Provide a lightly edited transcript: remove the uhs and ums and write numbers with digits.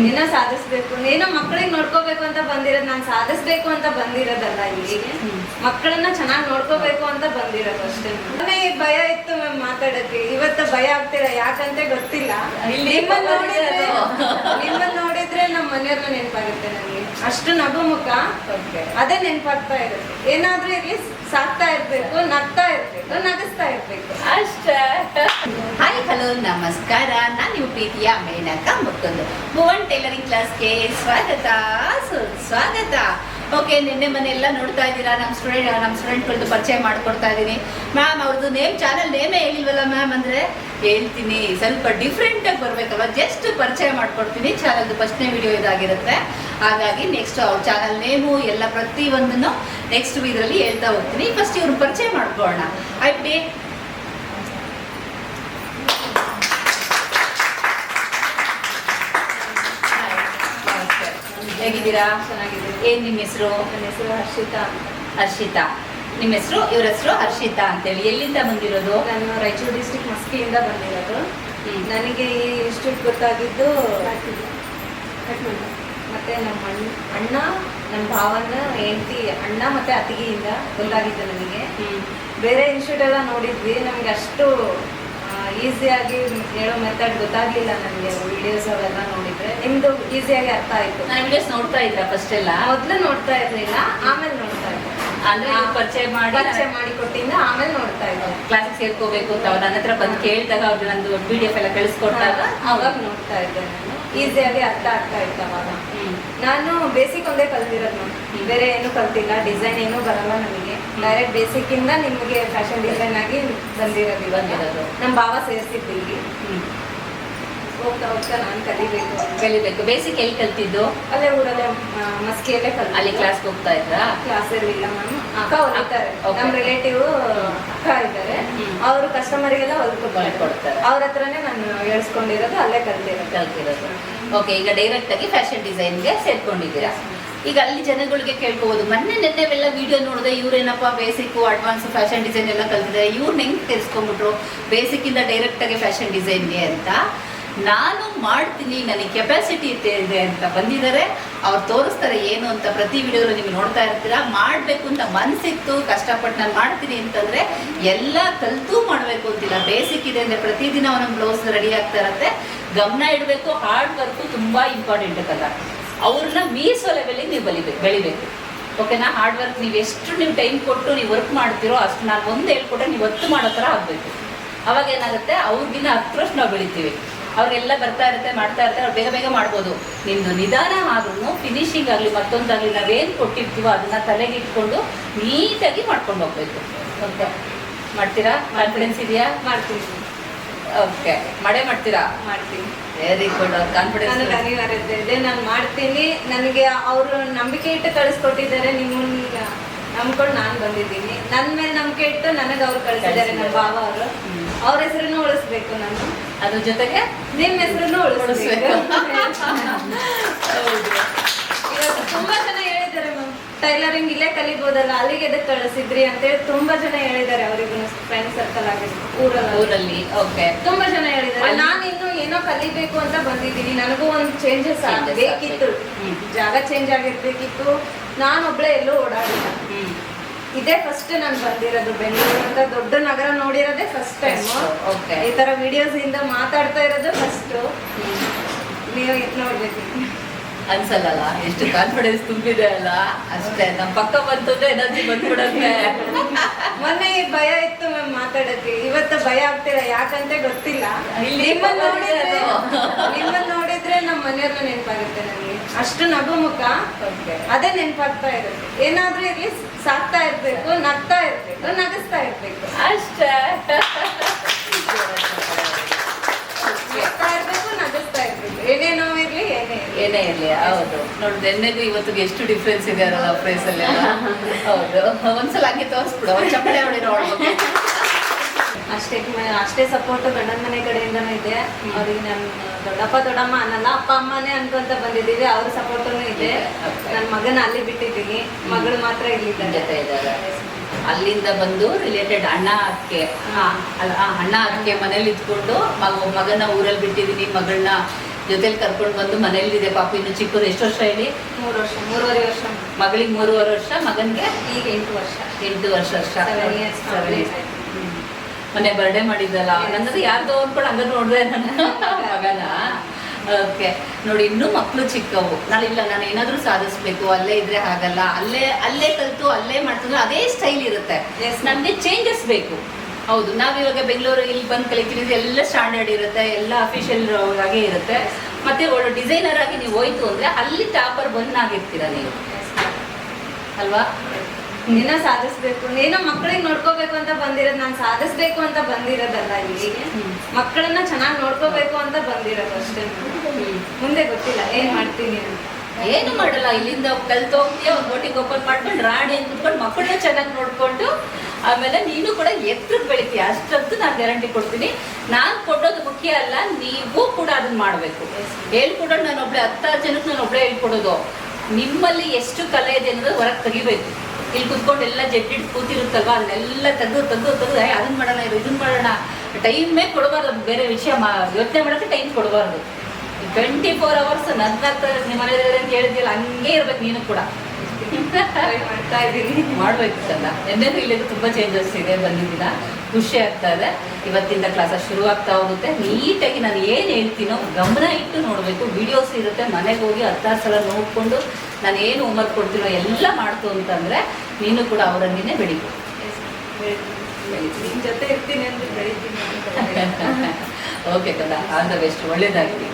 ಏನೋ ಸಾಧಿಸ್ಬೇಕು, ಏನೋ ಮಕ್ಕಳಿಗೆ ನೋಡ್ಕೋಬೇಕು ಅಂತ ಬಂದಿರೋದು. ನಾನು ಸಾಧಿಸ್ಬೇಕು ಅಂತ ಬಂದಿರೋದಲ್ಲ, ಇಲ್ಲಿಗೆ ಮಕ್ಕಳನ್ನ ಚೆನ್ನಾಗಿ ನೋಡ್ಕೋಬೇಕು ಅಂತ ಬಂದಿರೋದು ಅಷ್ಟೇ. ಮೊನ್ನೆ ಭಯ ಇತ್ತು ಮ್ಯಾಮ್ ಮಾತಾಡಕ್ಕೆ, ಇವತ್ತು ಭಯ ಆಗ್ತಿಲ್ಲ. ಯಾಕಂತ ಗೊತ್ತಿಲ್ಲ. ನಿಮ್ಮನ್ನ ನೋಡಿದ್ರೆ ನಮ್ಮ ಮನೆಯವ್ರನ್ನ ನೆನಪಾಗುತ್ತೆ ನನಗೆ. ಅಷ್ಟು ನಗು ಮುಖ, ಅದೇ ನೆನಪಾಗ್ತಾ ಇರುತ್ತೆ. ಏನಾದ್ರೂ ಇರ್ಲಿ ಸಾಕ್ತಾ ಇರ್ಬೇಕು, ನಗ್ತಾ ಇರ್ಬೇಕು, ನಗಿಸ್ತಾ ಇರ್ಬೇಕು ಅಷ್ಟೇ. ಹಾಯ್ ಹಲೋ ನಮಸ್ಕಾರ, ನಾನು ನಿಮ್ಮ ಪ್ರೀತಿಯ ಮೇನಕ ಮುತ್ತೊಂದು ಭುವನ್ ಟೈಲರಿಂಗ್ ಕ್ಲಾಸ್ಗೆ ಸ್ವಾಗತ ಸುಸ್ವಾಗತ. ಓಕೆ, ನಿನ್ನೆ ಮನೆಯೆಲ್ಲ ನೋಡ್ತಾ ಇದ್ದೀರಾ. ನಮ್ಮ ಸ್ಟೂಡೆಂಟ್ಗಳದ್ದು ಪರಿಚಯ ಮಾಡ್ಕೊಡ್ತಾ ಇದ್ದೀನಿ. ಮ್ಯಾಮ್ ಅವ್ರದ್ದು ಚಾನಲ್ ನೇಮೇ ಹೇಳಿಲ್ವಲ್ಲ ಮ್ಯಾಮ್ ಅಂದರೆ ಹೇಳ್ತೀನಿ, ಸ್ವಲ್ಪ ಡಿಫ್ರೆಂಟಾಗಿ ಬರಬೇಕಲ್ವ, ಜಸ್ಟ್ ಪರಿಚಯ ಮಾಡ್ಕೊಡ್ತೀನಿ. ಚಾನಲ್ದು ಫಸ್ಟ್ನೇ ವಿಡಿಯೋ ಇದಾಗಿರುತ್ತೆ. ಹಾಗಾಗಿ ನೆಕ್ಸ್ಟ್ ಅವ್ರ ಚಾನಲ್ ನೇಮು ಎಲ್ಲ ಪ್ರತಿಯೊಂದನ್ನು ನೆಕ್ಸ್ಟ್ ಇದರಲ್ಲಿ ಹೇಳ್ತಾ ಹೋಗ್ತೀನಿ. ಫಸ್ಟ್ ಇವ್ರನ್ನ ಪರಿಚಯ ಮಾಡ್ಕೊಳ್ಳೋಣ. ಆಯ್ತು, ಹೇಗಿದ್ದೀರಾ? ಚೆನ್ನಾಗಿದೆ. ಏನ್ ನಿಮ್ಮ ಹೆಸರು? ನನ್ನ ಹೆಸರು ಹರ್ಷಿತಾ. ಹರ್ಷಿತಾ. ನಿಮ್ಮ ಹೆಸರು? ಇವ್ರ ಹೆಸರು ಹರ್ಷಿತಾ ಅಂತೇಳಿ. ಎಲ್ಲಿಂದ ಬಂದಿರೋದು? ನಾನು ರಾಯಚೂರು ಡಿಸ್ಟ್ರಿಕ್ಟ್ ಮಸ್ಕಿಯಿಂದ ಬಂದಿರೋದು. ನನಗೆ ಈ ಇನ್ಸ್ಟಿಟ್ಯೂಟ್ ಗೊತ್ತಾಗಿದ್ದು ಮತ್ತೆ ನಮ್ಮ ಅಣ್ಣ, ನಮ್ಮ ಭಾವನ ಹೆಂಡತಿ, ಅಣ್ಣ ಮತ್ತೆ ಅತ್ತಿಗೆಯಿಂದ ಗೊತ್ತಾಗಿದ್ದು ನನಗೆ. ಬೇರೆ ಇನ್ಸ್ಟಿಟ್ಯೂಟ್ ಎಲ್ಲ ನೋಡಿದ್ವಿ, ನಮ್ಗೆ ಅಷ್ಟು ಈಸಿಯಾಗಿ ಹೇಳೋ ಮೆಥಡ್ ಗೊತ್ತಾಗ್ಲಿಲ್ಲ ನನಗೆ. ವಿಡಿಯೋಸ್ ಅವೆಲ್ಲ ನೋಡಿದ್ರೆ ನಿಮ್ದು ಈಸಿಯಾಗಿ ಅರ್ಥ ಆಯ್ತು. ನಾನು ವಿಡಿಯೋಸ್ ನೋಡ್ತಾ ಇದ್ರ ಫಸ್ಟ್ ಎಲ್ಲ? ಮೊದ್ಲು ನೋಡ್ತಾ ಇರ್ಲಿಲ್ಲ, ಆಮೇಲೆ ನೋಡ್ತಾ ಇದ್ದೆ. ಅಂದ್ರೆ ಪರಿಚಯ ಮಾಡಿ ಕೊಟ್ಟಿಂದ ಆಮೇಲೆ ನೋಡ್ತಾ ಇದ್ದೆ. ಕ್ಲಾಸಿಗೆ ಸೇರ್ಕೋಬೇಕು ಅಂತ ಅವ್ರು ನನ್ನ ಹತ್ರ ಬಂದು ಕೇಳಿದಾಗ ಅವ್ರು ನಂದು PDF ಎಲ್ಲ ಕಳಿಸ್ಕೊಟ್ಟಾಗ ಅವಾಗ ನೋಡ್ತಾ ಇದ್ದೆ. ನಾನು ಈಸಿಯಾಗಿ ಅರ್ಥ ಆಗ್ತಾ ಇತ್ತು ಅವಾಗ. ನಾನು ಬೇಸಿಕ್ ಒಂದೇ ಕಲ್ತಿರೋದು ನಾನು, ಬೇರೆ ಏನು ಕಲ್ತಿಲ್ಲ. ಡಿಸೈನ್ ಏನೂ ಬರಲ್ಲ ನನಗೆ. ಡೈರೆಕ್ಟ್ ಬೇಸಿಕ್ ಇಂದ ನಿಮಗೆ ಫ್ಯಾಷನ್ ಡಿಸೈನ್ ಆಗಿ ಬಂದಿರೋದು. ನಮ್ಮ ಭಾವ ಸೇರಿಸಿದ್ದು ಇಲ್ಲಿ. ಹೋಗ್ತಾ ಹೋಗ್ತಾ ನಾನು ಕಲಿಬೇಕು. ಬೇಸಿಕ್ ಎಲ್ಲಿ ಕಲ್ತಿದ್ದು? ಅಲ್ಲೇ ಊರಲ್ಲೇ ಮಸ್ಕಿಯಲ್ಲೇ ಕಲ್ತು. ಅಲ್ಲಿ ಕ್ಲಾಸ್ಗೆ ಹೋಗ್ತಾ ಇದ್ರಾ? ಕ್ಲಾಸಲ್ಲಿಲ್ಲ ಮ್ಯಾಮ್. ಅಕ್ಕ ಹೊಲಿತಾರೆ, ನಮ್ಮ ರಿಲೇಟಿವ್ ಅಕ್ಕ ಇದ್ದಾರೆ. ಅವರು ಕಸ್ಟಮರಿಗೆಲ್ಲ ಹೊಲ್ಕೊಡ್ತಾರೆ. ಅವ್ರ ಹತ್ರನೇ ನಾನು ಹೇಳ್ಸ್ಕೊಂಡಿರೋದು, ಅಲ್ಲೇ ಕಲ್ತಿರೋದು. ಓಕೆ, ಈಗ ಡೈರೆಕ್ಟ್ ಆಗಿ ಫ್ಯಾಷನ್ ಡಿಸೈನ್ಗೆ ಸೇರ್ಕೊಂಡಿದ್ದೀರಾ. ಈಗ ಅಲ್ಲಿ ಜನಗಳಿಗೆ ಕೇಳ್ಕೋಬಹುದು, ನೆನ್ನೆವೆಲ್ಲ ವಿಡಿಯೋ ನೋಡಿದೆ, ಇವ್ರೇನಪ್ಪ ಬೇಸಿಕ್ ಅಡ್ವಾನ್ಸ್ ಫ್ಯಾಷನ್ ಡಿಸೈನ್ ಎಲ್ಲ ಕಲ್ತಿದ್ದಾರೆ, ಇವ್ರನ್ನ ಹೆಂಗೆ ತೆರೆಸ್ಕೊಂಡ್ಬಿಟ್ರು ಬೇಸಿಕ್ ಇಂದ ಡೈರೆಕ್ಟ್ ಆಗಿ ಫ್ಯಾಷನ್ ಡಿಸೈನ್ಗೆ ಅಂತ. ನಾನು ಮಾಡ್ತೀನಿ, ನನಗೆ ಕೆಪಾಸಿಟಿ ಇದೆ ಅಂತ ಬಂದಿದ್ದಾರೆ. ಅವ್ರು ತೋರಿಸ್ತಾರೆ ಏನು ಅಂತ. ಪ್ರತಿ ವಿಡಿಯೋಗಳು ನೀವು ನೋಡ್ತಾ ಇರ್ತೀರಾ. ಮಾಡಬೇಕು ಅಂತ ಮನಸ್ಸಿತ್ತು, ಕಷ್ಟಪಟ್ಟು ನಾನು ಮಾಡ್ತೀನಿ ಅಂತಂದರೆ ಎಲ್ಲ ಕಲಿತು ಮಾಡಬೇಕು ಅಂತಿಲ್ಲ. ಬೇಸಿಕ್ ಇದೆ ಅಂದರೆ ಪ್ರತಿದಿನ ಒಂದೊಂದು ಬ್ಲೌಸ್ ರೆಡಿ ಆಗ್ತಾ ಇರುತ್ತೆ. ಗಮನ ಇಡಬೇಕು. ಹಾರ್ಡ್ ವರ್ಕು ತುಂಬ ಇಂಪಾರ್ಟೆಂಟ್ ಅಲ್ಲ. ಅವ್ರನ್ನ ಮೀಸೋ ಲೆವೆಲಿಗೆ ನೀವು ಬೆಳಿಬೇಕು. ಓಕೆನಾ? ಹಾರ್ಡ್ ವರ್ಕ್ ನೀವು ಎಷ್ಟು ನೀವು ಟೈಮ್ ಕೊಟ್ಟು ನೀವು ವರ್ಕ್ ಮಾಡ್ತೀರೋ ಅಷ್ಟು ನಾನು ಒಂದು ಹೇಳ್ಕೊಟ್ರೆ ನೀವು ಒತ್ತು ಮಾಡೋ ಥರ ಆಗಬೇಕು. ಅವಾಗ ಏನಾಗುತ್ತೆ, ಅವ್ರಿಗಿನ್ನ 10 ನಾವು ಬೆಳಿತೀವಿ. ಅವ್ರಿಗೆಲ್ಲ ಬರ್ತಾ ಇರುತ್ತೆ, ಮಾಡ್ತಾ ಇರ್ತಾರೆ, ಅವ್ರು ಬೇಗ ಬೇಗ ಮಾಡ್ಬೋದು. ನಿಮ್ಮದು ನಿಧಾನ ಆದ್ರೂ ಫಿನಿಶಿಂಗ್ ಆಗಲಿ ಮತ್ತೊಂದಾಗಲಿ ನಾವೇನು ಕೊಟ್ಟಿರ್ತೀವೋ ಅದನ್ನು ತಲೆಗೆ ಇಟ್ಕೊಂಡು ನೀಟಾಗಿ ಮಾಡ್ಕೊಂಡು ಹೋಗ್ಬೇಕು. ಓಕೆ, ಮಾಡ್ತೀರಾ? ಕಾನ್ಫಿಡೆನ್ಸ್ ಇದೆಯಾ? ಮಾಡ್ತೀನಿ. ಓಕೆ, ಮಾಡ್ತೀರಾ? ಮಾಡ್ತೀನಿ. Very good. ಕಾನ್ಫಿಡೆನ್ಸ್ ಅನಿವಾರ್ಯತೆ ಇದೆ, ನಾನು ಮಾಡ್ತೀನಿ. ನನಗೆ ಅವರು ನಂಬಿಕೆ ಇಟ್ಟು ಕಳಿಸ್ಕೊಟ್ಟಿದ್ದಾರೆ. ನಿಮ್ಮನ್ನ ನಂಬ್ಕೊಂಡು ನಾನು ಬಂದಿದ್ದೀನಿ. ನನ್ನ ಮೇಲೆ ನಂಬಿಕೆ ಇಟ್ಟು ನನಗೆ ಅವ್ರು ಕಳಿಸಿದ್ದಾರೆ. ನಮ್ಮ ಭಾವ ಅವರು. ಅವ್ರ ಹೆಸರನ್ನು ಉಳಿಸ್ಬೇಕು ನಾನು, ಅದ್ರ ಜೊತೆಗೆ ನಿಮ್ಮ ಹೆಸರನ್ನು ಉಳಿಸ್ಬೇಕು. ಹೌದು. ಇವತ್ತು ತುಂಬಾ ಜನ ಹೇಳಿದ್ದಾರೆ ಮ್ಯಾಮ್, ಟೈಲರಿಂಗ್ ಇಲ್ಲೇ ಕಲಿಬೋದಲ್ಲ, ಅಲ್ಲಿಗೆ ಎದಕ್ಕೆ ಕಳಿಸಿದ್ರಿ ಅಂತೇಳಿ ತುಂಬಾ ಜನ ಹೇಳಿದ್ದಾರೆ. ಅವರಿಗೂ ಫ್ರೆಂಡ್ ಸರ್ಕಲ್ ಆಗಿರ್ಬೋದು, ಊರಲ್ಲಿ. ಓಕೆ, ತುಂಬಾ ಜನ ಹೇಳಿದ್ದಾರೆ. ನಾನು ಇನ್ನು ಏನೋ ಕಲಿಬೇಕು ಅಂತ ಬಂದಿದ್ದೀನಿ. ನನಗೂ ಒಂದು ಚೇಂಜಸ್ ಬೇಕಿತ್ತು, ಜಾಗ ಚೇಂಜ್ ಆಗಿರ್ಬೇಕಿತ್ತು. ನಾನೊಬ್ಳೆ ಎಲ್ಲೂ ಓಡಾಡಿಲ್ಲ. ಇದೇ ಫಸ್ಟ್ ನಾನು ಬಂದಿರೋದು. ಬೆಂಗಳೂರು ಅಂತ ದೊಡ್ಡ ನಗರ ನೋಡಿರೋದೇ ಫಸ್ಟ್ ಟೈಮ್. ಈ ತರ ವಿಡಿಯೋಸ್ ಇಂದ ಮಾತಾಡ್ತಾ ಇರೋದು ಫಸ್ಟ್. ನೀವು ನೋಡ್ಬೇಕು ಅನ್ಸಲ್ಲ ಎಷ್ಟು ಕಾನ್ಫಿಡೆನ್ಸ್ ತುಂಬಿದೆ ಅಲ್ಲ. ಅಷ್ಟೇ, ನಮ್ಮ ಪಕ್ಕ ಬಂತಂದ್ರೆ ಎನರ್ಜಿ ಬಂದ್ಬಿಡತ್ತೆ. ಮೊನ್ನೆ ಭಯ ಇತ್ತು ಮ್ಯಾಮ್ ಮಾತಾಡಕ್ಕೆ, ಇವತ್ತು ಭಯ ಆಗ್ತಿಲ್ಲ. ಯಾಕಂತ ಗೊತ್ತಿಲ್ಲ. ನಿಮ್ಮನ್ನ ನೋಡಿದ್ರೆ ನಮ್ಮ ಮನೆಯವ್ರನ್ನ ನೆನಪಾಗುತ್ತೆ ನನಗೆ. ಅಷ್ಟು ನಗು ಮುಖ, ಅದೇ ನೆನಪಾಗ್ತಾ ಇರುತ್ತೆ. ಏನಾದ್ರೂ ಇರ್ಲಿ ಸಾಕ್ತಾ ಇರ್ಬೇಕು, ನಗ್ತಾ ಇರ್ಬೇಕು, ನಗಿಸ್ತಾ ಇರ್ಬೇಕು ಅಷ್ಟೇ. ನಗ್ತಾ ಇರ್ಬೇಕು, ನಗಿಸ್ತಾ ಇರ್ಬೇಕು. ಏನೇ ನೋವಿರ್ಲಿ, ಏನೇ ಇರ್ಲಿ. ಹೌದು, ನೋಡಿ ನೆನ್ನೆಗೂ ಇವತ್ತಿಗೆ ಎಷ್ಟು ಡಿಫ್ರೆನ್ಸ್ ಇದೆ ಅಲ್ಲ ಪ್ಲೇಸ್ ಅಲ್ಲೆಲ್ಲ. ಹೌದು, ಒಂದ್ಸಲ ಹಂಗೆ ತೋರಿಸ್ಬಿಡು, ಒಂದು ಚಪ್ಪಳೆ ಹೊಡಿ ನೋಡ್ಬೇಕು. ಅಷ್ಟೇ ಸಪೋರ್ಟ್ ಗಂಡನ ಮನೆ ಕಡೆಯಿಂದನೂ ಇದೆ. ಅವ್ರಿಗೆ ನಮ್ಮ ದೊಡ್ಡಪ್ಪ ದೊಡ್ಡಮ್ಮ ಅನ್ನಲ್ಲ, ಅಪ್ಪ ಅಮ್ಮನೇ ಅನ್ಕೊಂತ ಬಂದಿದ್ದೀವಿ. ಅವ್ರ ಸಪೋರ್ಟೂ ಇದೆ. ನನ್ನ ಮಗನ ಅಲ್ಲಿ ಬಿಟ್ಟಿದ್ದೀನಿ, ಮಗಳು ಮಾತ್ರ ಇಲ್ಲಿ ಜೊತೆ ಇದ್ದಾರೆ. ಅಲ್ಲಿಂದ ಬಂದು ರಿಲೇಟೆಡ್ ಅಣ್ಣ ಅಕ್ಕ ಮನೇಲಿ ಇದ್ಕೊಂಡು ಮಗನ ಊರಲ್ಲಿ ಬಿಟ್ಟಿದ್ದೀನಿ, ಮಗಳನ್ನ ಜೊತೆಲಿ ಕರ್ಕೊಂಡು ಬಂದು ಮನೇಲಿದೆ ಪಾಪು ಇನ್ನು ಚಿಕ್ಕದು. ಎಷ್ಟು ವರ್ಷ ಹೇಳಿ? 3 ವರ್ಷ, 3.5 ವರ್ಷ. ಮಗಳಿಗೆ 3.5 ವರ್ಷ, ಮಗನಿಗೆ ಈಗ 8 ವರ್ಷ. 8 ವರ್ಷ. 7 years complete. ಮೊನ್ನೆ ಬರ್ಡೇ ಮಾಡಿದ್ದಲ್ಲ, ನನ್ನದು ಯಾರ್ದೋ ಅಂದ್ಕೊಂಡು ಹಂಗ ನೋಡಿದೆ ನನ್ನ ಮಗನ. ಓಕೆ ನೋಡಿ, ಇನ್ನೂ ಮಕ್ಕಳು ಚಿಕ್ಕವು. ನಾನಿಲ್ಲ, ನಾನು ಏನಾದರೂ ಸಾಧಿಸ್ಬೇಕು, ಅಲ್ಲೇ ಇದ್ರೆ ಆಗಲ್ಲ, ಅಲ್ಲೇ ಕಲಿತು ಅಲ್ಲೇ ಮಾಡ್ತಿದ್ರು ಅದೇ ಸ್ಟೈಲ್ ಇರುತ್ತೆ. ನಮಗೆ ಚೇಂಜಸ್ ಬೇಕು. ಹೌದು, ನಾವಿವಾಗ ಬೆಂಗಳೂರು ಇಲ್ಲಿ ಬಂದು ಕಲಿತೀವಿ, ಎಲ್ಲ ಸ್ಟ್ಯಾಂಡರ್ಡ್ ಇರುತ್ತೆ, ಎಲ್ಲ ಅಫಿಷಿಯಲ್ ಆಗೇ ಇರುತ್ತೆ. ಮತ್ತೆ ಒಳ್ಳೆ ಡಿಸೈನರ್ ಆಗಿ ನೀವು ಹೋಯ್ತು ಅಂದ್ರೆ ಅಲ್ಲಿ ಟಾಪರ್ ಆಗಿರ್ತೀರ ನೀವು, ಅಲ್ವಾ? ಏನೋ ಸಾಧಿಸ್ಬೇಕು, ಏನೋ ಮಕ್ಕಳಿಗೆ ನೋಡ್ಕೋಬೇಕು ಅಂತ ಬಂದಿರೋದು. ನಾನು ಸಾಧಿಸ್ಬೇಕು ಅಂತ ಬಂದಿರೋದಲ್ಲ, ಇಲ್ಲಿಗೆ ಮಕ್ಕಳನ್ನ ಚೆನ್ನಾಗಿ ನೋಡ್ಕೋಬೇಕು ಅಂತ ಬಂದಿರೋದು ಅಷ್ಟೇ. ಮುಂದೆ ಗೊತ್ತಿಲ್ಲ ಏನ್ ಮಾಡ್ತೀನಿ ಅಂತ. ಏನು ಮಾಡಲ್ಲ, ಇಲ್ಲಿಂದ ಕಲ್ತು ಹೋಗ್ತೀಯ, ಒಂದು ಬೋಟಿಗೆ ಓಪನ್ ಮಾಡ್ಕೊಂಡು ರಾಣಿ ಅಂತ ಕುತ್ಕೊಂಡು ಮಕ್ಕಳನ್ನ ಚೆನ್ನಾಗಿ ನೋಡ್ಕೊಂಡು ಆಮೇಲೆ ನೀನು ಕೂಡ ಎತ್ತರಕ್ಕೆ ಬೆಳಿತೀಯ. ಅಷ್ಟಂತೂ ನಾನು ಗ್ಯಾರಂಟಿ ಕೊಡ್ತೀನಿ. ನಾನು ಕೊಡೋದು ಮುಖ್ಯ ಅಲ್ಲ, ನೀವು ಕೂಡ ಅದನ್ನ ಮಾಡಬೇಕು. ಹೇಳ್ಕೊಡೋದು ನಾನು ಒಬ್ಳೆ 10 ಜನಕ್ಕೆ ನಾನು ಒಬ್ಳೆ ಹೇಳ್ಕೊಡೋದು. ನಿಮ್ಮಲ್ಲಿ ಎಷ್ಟು ಕಲೆ ಇದೆ ಅನ್ನೋದು ಹೊರಗೆ ತೆಗಿಬೇಕು. ಇಲ್ಲಿ ಕುತ್ಕೊಂಡು ಎಲ್ಲ ಜಡ್ಡಿಟ್ಟು ಕೂತಿರುತ್ತಲ್ವ, ಅದನ್ನೆಲ್ಲ ತೆಗೆದು ಅದನ್ನ ಮಾಡೋಣ, ಇದನ್ನ ಮಾಡೋಣ, ಟೈಮೇ ಕೊಡಬಾರ್ದು. ಬೇರೆ ವಿಷಯ ಯೋಚನೆ ಮಾಡೋಕ್ಕೆ ಟೈಮ್ ಕೊಡಬಾರ್ದು. 24 hours ನಗ್ನಾಗ್ತಾರೆ ನಿಮ್ಮ ಮನೆಯವ್ರೆ ಅಂತ ಹೇಳಿದ್ಯಲ್ಲ, ಹಂಗೆ ಇರ್ಬೇಕು ನೀನು ಕೂಡ. ಮಾಡ್ತಾ ಇದ್ದೀನಿ, ಮಾಡ್ಬೇಕು ಸಲ್ಲ. ಎನ್ನೆಗೂ ಇಲ್ಲಿಗೂ ತುಂಬ ಚೇಂಜಸ್ ಇದೆ, ಬಂದಿದ್ದೀನ, ಖುಷಿ ಆಗ್ತಾ ಇದೆ. ಇವತ್ತಿಂದ ಕ್ಲಾಸಸ್ ಶುರು ಆಗ್ತಾ ಹೋಗುತ್ತೆ. ನೀಟಾಗಿ ನಾನು ಏನು ಹೇಳ್ತೀನೋ ಗಮನ ಇಟ್ಟು ನೋಡಬೇಕು. ವಿಡಿಯೋಸ್ ಇರುತ್ತೆ, ಮನೆಗೆ ಹೋಗಿ 10 ಸಲ ನೋಡಿಕೊಂಡು ನಾನು ಏನು ಹೋಮ್ವರ್ಕ್ ಕೊಡ್ತೀನೋ ಎಲ್ಲ ಮಾಡ್ತು ಅಂತಂದರೆ ನೀನು ಕೂಡ ಅವರನ್ನೇ ಬೆಳಿಬೇಕು. ನಿಮ್ ಜೊತೆ ಇರ್ತೀನಿ ಅಂದ್ರೆ ಬೆಳಿತೀನಿ. ಓಕೆ ಕದ, ಆಲ್ ದ ಬೆಸ್ಟ್, ಒಳ್ಳೇದಾಗಲಿ.